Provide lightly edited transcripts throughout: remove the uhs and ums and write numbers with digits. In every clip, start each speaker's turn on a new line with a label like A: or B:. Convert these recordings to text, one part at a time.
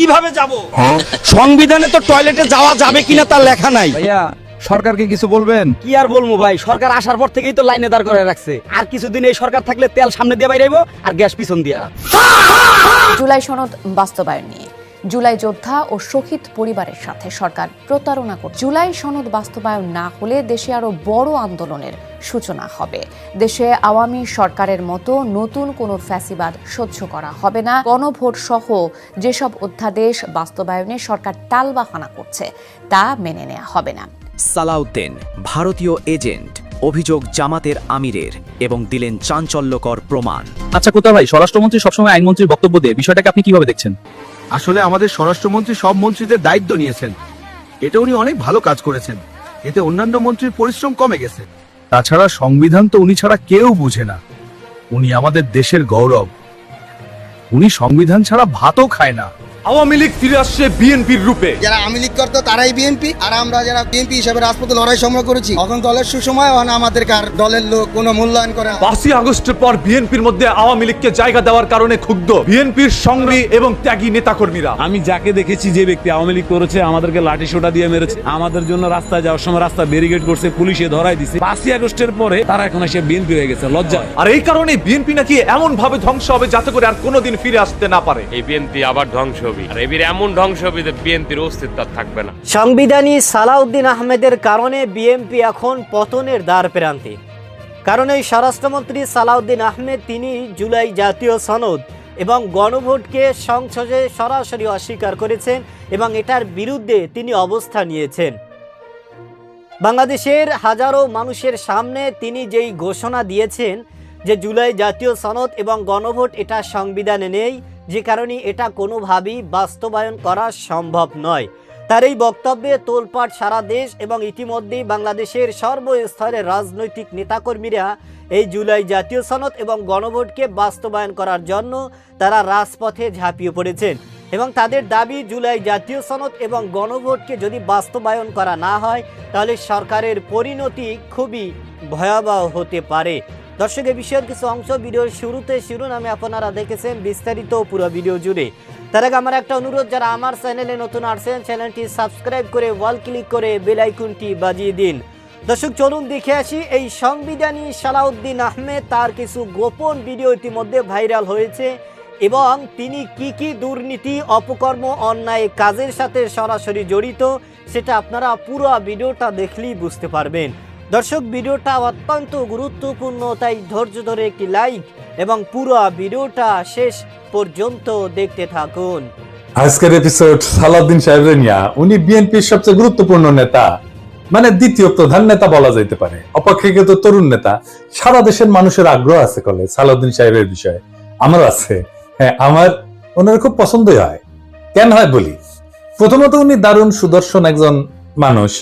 A: কিভাবে যাব? সংবিধানে তো টয়লেটে যাওয়া যাবে কিনা তার লেখা নাই।
B: ভাইয়া সরকারকে কিছু বলবেন?
A: কি আর বলবো ভাই, সরকার আসার পর থেকেই তো লাইনে দাঁড় করে রাখছে। আর কিছুদিন এই সরকার থাকলে তেল সামনে দিয়ে বাইরে আর গ্যাস পিছন দিয়া।
C: জুলাই সনদ বাস্তবায়ন নিয়ে জুলাই যোদ্ধা ও শহীদ পরিবারের সাথে সরকার প্রতারণা করে। জুলাই সনদ বাস্তবায়ন না হলে দেশে আরো বড় আন্দোলনের সূচনা হবে। দেশে আওয়ামী সরকারের মতো নতুন কোনো ফ্যাসিবাদ সহ্য করা হবে না। গণভোট সহ যেসব অধ্যাদেশ বাস্তবায়নে সরকার টালবাহানা করছে তা মেনে নেওয়া হবে না।
D: সালাউদ্দিন ভারতীয় এজেন্ট, অভিযোগ জামাতের আমিরের, এবং দিলেন চাঞ্চল্যকর প্রমাণ।
B: আচ্ছা কোথা ভাই, স্বরাষ্ট্রমন্ত্রী সবসময় আইনমন্ত্রীর বক্তব্য দিয়ে বিষয়টাকে আপনি কিভাবে দেখছেন?
E: আসলে আমাদের স্বরাষ্ট্রমন্ত্রী সব মন্ত্রীদের দায়িত্ব নিয়েছেন, এটা উনি অনেক ভালো কাজ করেছেন। এতে অন্যান্য মন্ত্রীর পরিশ্রম কমে গেছে। তাছাড়া সংবিধান তো উনি ছাড়া কেউ বুঝে না। উনি আমাদের দেশের গৌরব। উনি সংবিধান ছাড়া ভাতও খায় না।
F: আওয়ামী লীগ ফিরে আসছে বিএনপির রূপে।
G: যারা আওয়ামী লীগ করতো তারাই বিএনপি, আর আমরা যারা বিএনপি হিসেবে রাজপথে লড়াই সময় করেছি, এখন দলের সুসময় আমাদেরকে আর দলের লোক কোনো মূল্যায়ন করে না।
F: 5ই আগস্টের পর বিএনপির মধ্যে আওয়ামী লীগকে জায়গা দেওয়ার কারণে ক্ষুব্ধ বিএনপির সংগ্রামী এবং ত্যাগী নেতাকর্মীরা।
H: আমি যাকে দেখেছি, যে ব্যক্তি আওয়ামী লীগ করেছে, আমাদেরকে লাঠি সোটা দিয়ে মেরেছে, আমাদের জন্য রাস্তায় যাওয়ার সময় রাস্তা ব্যারিকেড করছে, পুলিশে ধরাই দিছে। 5ই আগস্টের পরে তারা এখন এসে বিএনপি হয়ে গেছে, লজ্জা।
F: আর এই কারণে বিএনপি নাকি এমন ভাবে ধ্বংস হবে যাতে করে আর কোনোদিন ফিরে আসতে না পারে।
I: এই বিএনপি আবার ধ্বংস হবে, আর এবির এমন ধ্বংস হবে যে বিএনপির অস্তিত্ব থাকবে না।
J: সাংবিধানিক সালাউদ্দিন আহমেদের কারণে বিএনপি এখন পতনের দ্বার প্রান্তে। কারণ এই স্বরাষ্ট্রমন্ত্রী সালাউদ্দিন আহমেদ তিনি জুলাই জাতীয় সনদ এবং গণভোটকে সংসদে সরাসরি অস্বীকার করেছেন এবং এটার বিরুদ্ধে তিনি অবস্থান নিয়েছেন। বাংলাদেশের হাজারো মানুষের সামনে তিনি যেই ঘোষণা দিয়েছেন যে জুলাই জাতীয় সনদ এবং গণভোট এটা সংবিধানে নেই, যে কারণে এটা কোনোভাবেই বাস্তবায়ন করা সম্ভব নয়। তার এই বক্তব্যে তোলপাড় সারা দেশ এবং ইতিমধ্যেই বাংলাদেশের সর্বস্তরের রাজনৈতিক নেতাকর্মীরা এই জুলাই জাতীয় সনদ এবং গণভোটকে বাস্তবায়ন করার জন্য তারা রাজপথে ঝাঁপিয়ে পড়েছেন এবং তাদের দাবি জুলাই জাতীয় সনদ এবং গণভোটকে যদি বাস্তবায়ন করা না হয় তাহলে সরকারের পরিণতি খুবই ভয়াবহ হতে পারে। দর্শক, এই বিষয়ের কিছু অংশ ভিডিওর শুরুতে শিরোনামে আপনারা দেখেছেন, বিস্তারিত পুরো ভিডিও জুড়ে। তার আগে আমার একটা অনুরোধ, যারা আমার চ্যানেলে নতুন আসছেন চ্যানেলটি সাবস্ক্রাইব করে ওয়াল ক্লিক করে বেল আইকনটি বাজিয়ে দিন। দর্শক চলুন দেখে আসি এই সংবিধানী সালাউদ্দিন আহমেদ তার কিছু গোপন ভিডিও ইতিমধ্যে ভাইরাল হয়েছে এবং তিনি কি দুর্নীতি, অপকর্ম, অন্যায় কাজের সাথে সরাসরি জড়িত সেটা আপনারা পুরো ভিডিওটা দেখলেই বুঝতে পারবেন। দর্শক, ভিডিওটা অত্যন্ত গুরুত্বপূর্ণ, তাই ধৈর্য ধরে একটি লাইক এবং পুরো ভিডিওটা শেষ পর্যন্ত দেখতে থাকুন।
K: আজকের এপিসোড সালাউদ্দিন সাহেবের নিয়া। উনি বিএনপির সবচেয়ে গুরুত্বপূর্ণ নেতা, মানে দ্বিতীয় প্রধান নেতা বলা যাইতে পারে, অপেক্ষাকৃত তরুণ নেতা। সারা দেশের মানুষের আগ্রহ আছে কলে সালাউদ্দিন সাহেবের বিষয়ে, আমার আছে। হ্যাঁ, আমার ওনার খুব পছন্দই হয়। কেন হয় বলি, প্রথমত উনি দারুণ সুদর্শন একজন মানুষ।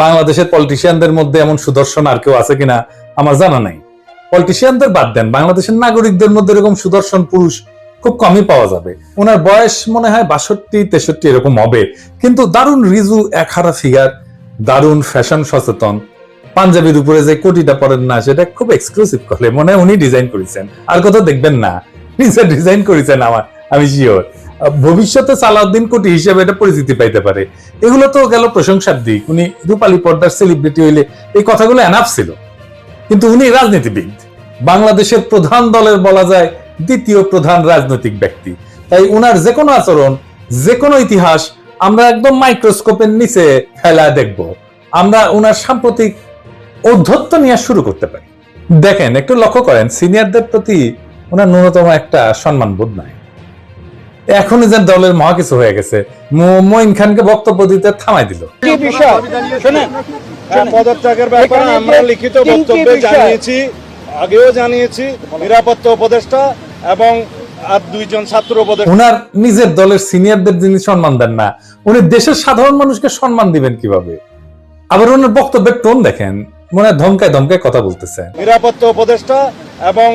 K: বাংলাদেশের পলিটিশিয়ানদের মধ্যে এমন সুদর্শন আর কেউ আছে কিনা আমার জানা নাই। পলিটিশিয়ানদের বাদ দেন, বাংলাদেশের নাগরিকদের মধ্যে এরকম সুদর্শন পুরুষ খুব কমই পাওয়া যাবে। ওনার বয়স মনে হয় 62-63 এরকম হবে, কিন্তু দারুণ রিজু একহারা ফিগার, দারুণ ফ্যাশন সচেতন। পাঞ্জাবির উপরে যে কোটিটা পরেন না সেটা খুব এক্সক্লুসিভ করে মনে হয় উনি ডিজাইন করেছেন, আর কোথাও দেখবেন না, নিজে ডিজাইন করেছেন। আমি শিওর ভবিষ্যতে সালাউদ্দিন কোটি হিসেবে এটা পরিচিতি পাইতে পারে। এগুলো তো গেল প্রশংসার দিক। উনি রূপালী পর্দার সেলিব্রিটি হইলে এই কথাগুলো এনাফ ছিল, কিন্তু উনি রাজনীতিবিদ, বাংলাদেশের প্রধান দলের বলা যায় দ্বিতীয় প্রধান রাজনৈতিক ব্যক্তি। তাই উনার যে কোনো আচরণ, যে কোনো ইতিহাস আমরা একদম মাইক্রোস্কোপের নিচে ফেলা দেখব। আমরা উনার সাম্প্রতিক ঔদ্ধত্য নিয়ে শুরু করতে পারি। দেখেন, একটু লক্ষ্য করেন, সিনিয়রদের প্রতি ওনার ন্যূনতম একটা সম্মান বোধ নাই। এখন যে দলের মহা কিছু হয়ে গেছে, মঈন খানকে বক্তব্য দিতে থামাই দিল।
L: কি বিষয় শুনেন, পদত্যাগের ব্যাপারে আমরা লিখিত বক্তব্যে জানিয়েছি, আগেও জানিয়েছি নিরাপত্তা উপদেষ্টা এবং আর দুইজন ছাত্র উপদেষ্টা।
K: উনার নিজের দলের সিনিয়রদের যিনি সম্মান দেন না, উনি দেশের সাধারণ মানুষকে সম্মান দিবেন কিভাবে? আবার ওনার বক্তব্যের টোন দেখেন, মনে ধমকায় ধমকায় কথা বলতেছে।
L: নিরাপত্তা উপদেষ্টা এবং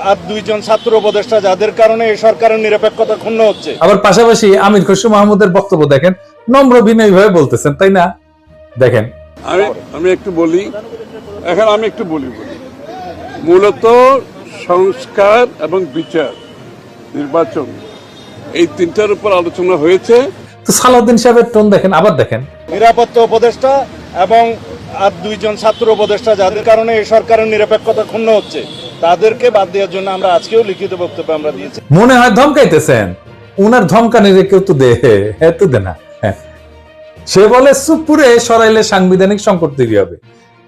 L: আর দুইজন ছাত্র উপদেষ্টা, যাদের কারণে এই সরকারের নিরপেক্ষতা ক্ষুণ্ণ হচ্ছে।
K: আবার পাশাপাশি আমির খসরু মাহমুদের বক্তব্য দেখেন, নম্র বিনয়ী ভাবে বলতেছেন, তাই না? দেখেন,
M: আমি একটু বলি, মূলত সংস্কার এবং বিচার, নির্বাচন, এই তিনটার উপর আলোচনা হয়েছে।
K: তো সালাউদ্দিন সাহেবের টোন দেখেন, আবার দেখেন।
L: নিরাপত্তা উপদেষ্টা এবং আর দুইজন ছাত্র উপদেষ্টা যাদের কারণে এই সরকারের নিরপেক্ষতা ক্ষুণ্ণ হচ্ছে, তাদেরকে বাদ দেওয়ার জন্য আমরা আজকেও লিখিত বক্তব্য আমরা দিয়েছি।
K: মনে হয় ধমকাইতেছেন, উনার ধমকানিরে কেউ তো দে, হ্যাঁ তো দে না। সে বলে সুপুরে সরাইলে সাংবিধানিক সংকট তৈরি হবে,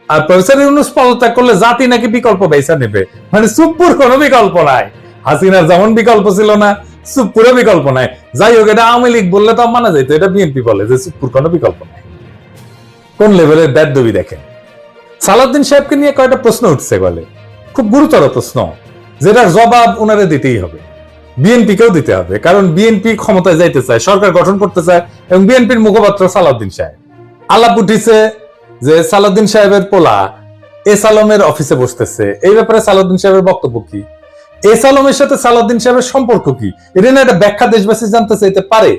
K: আর প্রফেসর ইউনূস পদত্যাগ করলে জাতি নাকি বিকল্প বেছে নেবে। মানে সুপুর কোনো বিকল্প নাই, হাসিনার যেমন বিকল্প ছিল না, সুপুরে বিকল্প নাই। যাই হোক, এটা আওয়ামী লীগ বললে তো মানা যাইতো, এটা বিএনপি বলে যে সুপুর কোনো বিকল্প নাই। কোন লেভেলের বেদবি দেখেন। সালাউদ্দিন সাহেবকে নিয়ে কয়েকটা প্রশ্ন উঠছে, বলে খুব গুরুতর প্রশ্ন, যেটার জবাব ওনারে দিতেই হবে, বিএনপিকেও দিতে হবে, কারণ বিএনপি ক্ষমতায় যাইতে চায়, সরকার গঠন করতে চায়, এবং বিএনপির মুখপাত্র সালাউদ্দিন সাহেব। আলাপ উঠিছে যে সালাউদ্দিন সাহেবের পোলা এস আলমের অফিসে বসতেছে, এই ব্যাপারে সালাউদ্দিন সাহেবের বক্তব্য কি, এস আলমের সাথে সালাউদ্দিন সাহেবের সম্পর্ক কি, এটা না একটা ব্যাখ্যা দেশবাসী জানতে চাইতে পারে।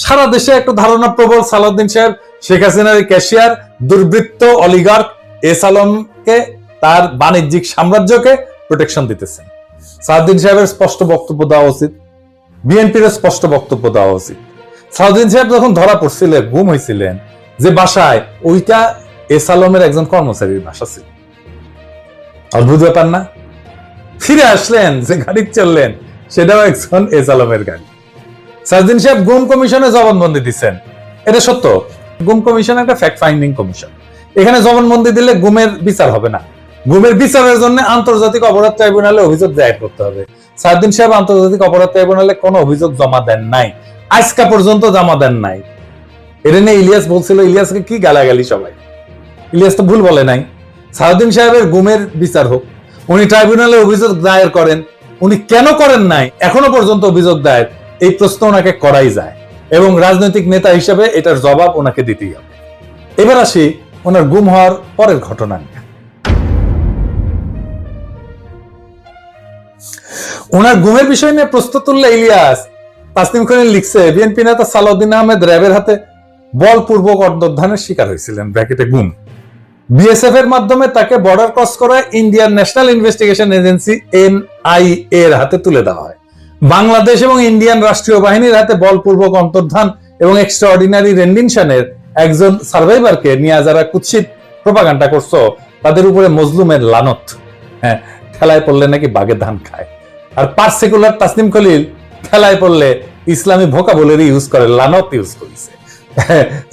K: সারা দেশে একটা ধারণা প্রবল, সালাউদ্দিন সাহেব শেখ হাসিনার ক্যাশিয়ার, দুর্বৃত্ত অলিগার্ক এস আলমকে, তার বাণিজ্যিক সাম্রাজ্যকে প্রোটেকশন দিতেছেন। সালাউদ্দিন সাহেবের স্পষ্ট বক্তব্য দেওয়া উচিত, বিএনপির স্পষ্ট বক্তব্য দেওয়া উচিত। সালাউদ্দিন সাহেব যখন ধরা পড়ছিলেন, গুম হয়েছিলেন যে বাসায়, ওইটা এস আলমের একজন কর্মচারীর বাসা ছিল। অদ্ভুত ব্যাপার না? ফিরে আসলেন, যে গাড়ি চললেন সেটাও একজন এস আলমের গাড়ি। সালাউদ্দিন সাহেব গুম কমিশনে জবানবন্দি দিচ্ছেন, এটা সত্য। গুম কমিশন একটা ফ্যাক্ট ফাইন্ডিং কমিশন, এখানে জবানবন্দি দিলে গুমের বিচার হবে না, গুমের বিচারের জন্য আন্তর্জাতিক অপরাধ ট্রাইব্যুনালে অভিযোগ দায়ের করতে হবে। সালাউদ্দিন সাহেব আন্তর্জাতিক অপরাধ ট্রাইব্যুনালে কোনো অভিযোগ জমা দেন নাই, আজকা পর্যন্ত জমা দেন নাই। এটা নিয়ে ইলিয়াস বলছিল, ইলিয়াসকে কি গালাগালি সবাই, ইলিয়াস তো ভুল বলে নাই। সালাউদ্দিন সাহেবের গুমের বিচার হোক, উনি ট্রাইব্যুনালে অভিযোগ দায়ের করেন, উনি কেন করেন নাই এখনো পর্যন্ত অভিযোগ দায়ের, এই প্রশ্ন ওনাকে করাই যায়, এবং রাজনৈতিক নেতা হিসেবে এটার জবাব ওনাকে দিতেই হবে। এবার আসি ওনার গুম হওয়ার পরের ঘটনা নিয়ে। ওনার গুমের বিষয় নিয়ে প্রশ্ন তুললে ইলিয়াস, তাসনিম খলিল লিখছে, বিএনপি নেতা সালাউদ্দিন আহমেদ র্যাবের হাতে বলপূর্বক অন্তর্ধানের শিকার হয়েছিলেন, ব্র্যাকেটে গুম। বিএসএফ এর মাধ্যমে তাকে বর্ডার ক্রস করায় Indian national investigation agency NIA এর হাতে তুলে দেওয়া হয়। বাংলাদেশ এবং ইন্ডিয়ান রাষ্ট্রীয় বাহিনীর হাতে বলপূর্বক অন্তর্ধান এবং এক্সট্রাঅর্ডিনারি রেন্ডিশনের একজন সার্ভাইভারকে নিয়ে যারা কুৎসিত প্রোপাগান্ডা করছো, তাদের উপরে মজলুমের লানত। হ্যাঁ, ঠেলায় পড়লে নাকি বাঘের ধান খায়, আর পার্সিকুলার তাসনিম খলিল ঠেলায় পড়লে ইসলামী ভোকাবুলারি ইউজ করে, লানত ইউজ করেছে।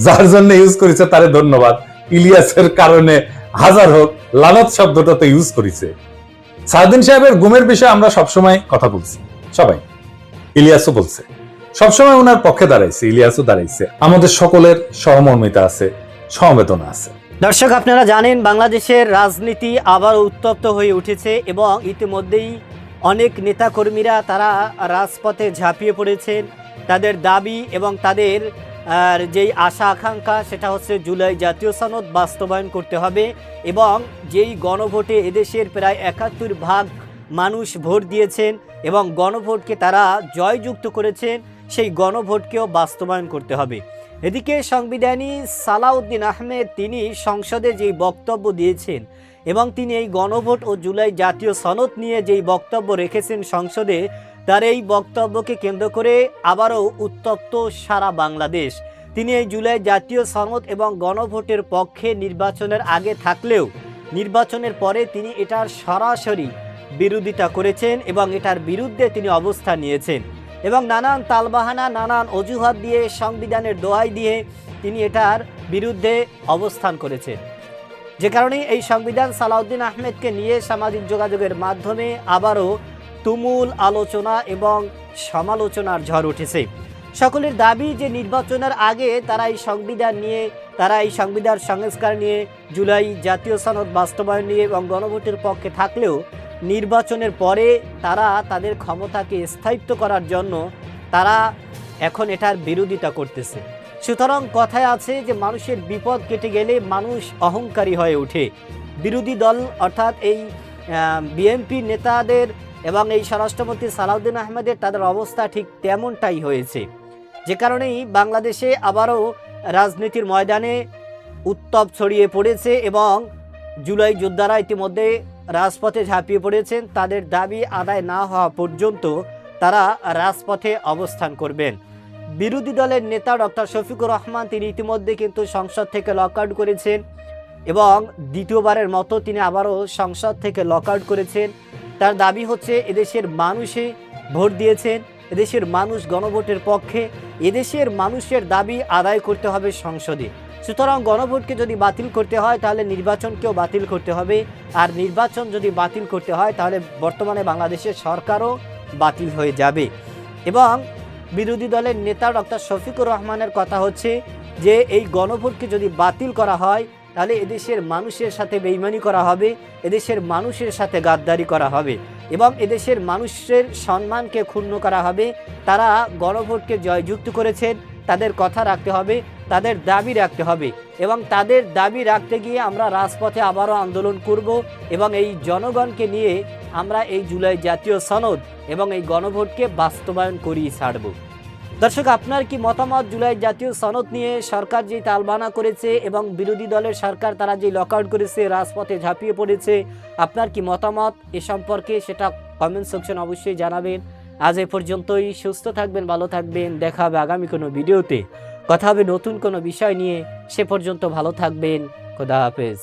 K: যার জন্য ইউজ করেছে তারে ধন্যবাদ, ইলিয়াসের কারণে হাজার হোক, লানত শব্দটা তো ইউজ করেছে। সালাউদ্দিন সাহেবের গুমের বিষয়ে আমরা সবসময় কথা বলছি, সবাই, ইলিয়াসও বলছে, সবসময় ওনার পক্ষে দাঁড়াইছে, ইলিয়াসও দাঁড়াইছে। আমাদের সকলের সহমর্মিতা আছে, সমবেদনা আছে।
J: দর্শক, আপনারা জানেন বাংলাদেশের রাজনীতি আবার উত্তপ্ত হয়ে উঠেছে এবং ইতিমধ্যেই অনেক নেতাকর্মীরা তারা রাজপথে ঝাঁপিয়ে পড়েছেন। তাদের দাবি এবং তাদের যেই আশা আকাঙ্ক্ষা, সেটা হচ্ছে জুলাই জাতীয় সনদ বাস্তবায়ন করতে হবে, এবং যেই গণভোটে এদেশের প্রায় ৭১% মানুষ ভোট দিয়েছেন এবং গণভোটকে তারা জয়যুক্ত করেছেন, সেই গণভোটকেও বাস্তবায়ন করতে হবে। এদিকে সংবিধানী সালাউদ্দিন আহমেদ তিনি সংসদে যেই বক্তব্য দিয়েছেন এবং তিনি এই গণভোট ও জুলাই জাতীয় সনদ নিয়ে যেই বক্তব্য রেখেছেন সংসদে, তার এই বক্তব্যকে কেন্দ্র করে আবারও উত্তপ্ত সারা বাংলাদেশ। তিনি এই জুলাই জাতীয় সনদ এবং গণভোটের পক্ষে নির্বাচনের আগে থাকলেও নির্বাচনের পরে তিনি এটার সরাসরি বিরোধিতা করেছেন এবং এটার বিরুদ্ধে তিনি অবস্থান নিয়েছেন, এবং নানান তালবাহানা, নানান অজুহাত দিয়ে, সংবিধানের দোহাই দিয়ে তিনি এটার বিরুদ্ধে অবস্থান করেছেন। যে কারণে এই সংবিধান সালাউদ্দিন আহমেদকে নিয়ে সামাজিক যোগাযোগের মাধ্যমে আবারও তুমুল আলোচনা এবং সমালোচনার ঝড় উঠেছে। সকলের দাবি যে নির্বাচনের আগে তারা এই সংবিধান নিয়ে, তারা এই সংবিধান সংস্কার নিয়ে, জুলাই জাতীয় সনদ বাস্তবায়ন নিয়ে এবং গণভোটের পক্ষে থাকলেও নির্বাচনের পরে তারা তাদের ক্ষমতাকে স্থায়িত্ব করার জন্য তারা এখন এটার বিরোধিতা করতেছে। সুতরাং কথায় আছে যে মানুষের বিপদ কেটে গেলে মানুষ অহংকারী হয়ে ওঠে। বিরোধী দল অর্থাৎ এই বিএনপি নেতাদের এবং এই স্বরাষ্ট্রমন্ত্রী সালাউদ্দিন আহমেদের তাদের অবস্থা ঠিক তেমনটাই হয়েছে, যে কারণেই বাংলাদেশে আবারও রাজনীতির ময়দানে উত্তাপ ছড়িয়ে পড়েছে এবং জুলাই যোদ্ধারা ইতিমধ্যে রাজপথে ঝাঁপিয়ে পড়েছেন। তাদের দাবি আদায় না হওয়া পর্যন্ত তারা রাজপথে অবস্থান করবেন। বিরোধী দলের নেতা ডক্টর শফিকুর রহমান তিনি ইতিমধ্যে কিন্তু সংসদ থেকে লক আউট করেছেন এবং দ্বিতীয়বারের মতো তিনি আবারও সংসদ থেকে লক আউট করেছেন। তার দাবি হচ্ছে এদেশের মানুষে ভোট দিয়েছেন, এদেশের মানুষ গণভোটের পক্ষে, এদেশের মানুষের দাবি আদায় করতে হবে সংসদে। সুতরাং গণভোটকে যদি বাতিল করতে হয় তাহলে নির্বাচনকেও বাতিল করতে হবে, আর নির্বাচন যদি বাতিল করতে হয় তাহলে বর্তমানে বাংলাদেশের সরকারও বাতিল হয়ে যাবে। এবং বিরোধী দলের নেতা ডক্টর শফিকুর রহমানের কথা হচ্ছে যে এই গণভোটকে যদি বাতিল করা হয় তাহলে এদেশের মানুষের সাথে বেইমানি করা হবে, এদেশের মানুষের সাথে গাদ্দারি করা হবে এবং এদেশের মানুষের সম্মানকে ক্ষুণ্ণ করা হবে। তারা গণভোটকে জয়যুক্ত করেছেন, তাদের কথা রাখতে হবে, তাদের দাবি রাখতে হবে এবং তাদের দাবি রাখতে গিয়ে আমরা রাজপথে আবারও আন্দোলন করব এবং এই জনগণকে নিয়ে আমরা এই জুলাই জাতীয় সনদ এবং এই গণভোটকে বাস্তবায়ন করিয়ে ছাড়ব। দর্শক, আপনার কি মতামত জুলাই জাতীয় সনদ নিয়ে? সরকার যে তালবানা করেছে এবং বিরোধী দলের সরকার তারা যে লকআউট করেছে, রাজপথে ঝাঁপিয়ে পড়েছে, আপনার কি মতামত এ সম্পর্কে সেটা কমেন্ট সেকশন অবশ্যই জানাবেন। আজ এ পর্যন্তই। সুস্থ থাকবেন, ভালো থাকবেন। দেখা হবে আগামী কোনো ভিডিওতে, কথা হবে নতুন কোনো বিষয় নিয়ে। সে পর্যন্ত ভালো থাকবেন। খোদা হাফেজ।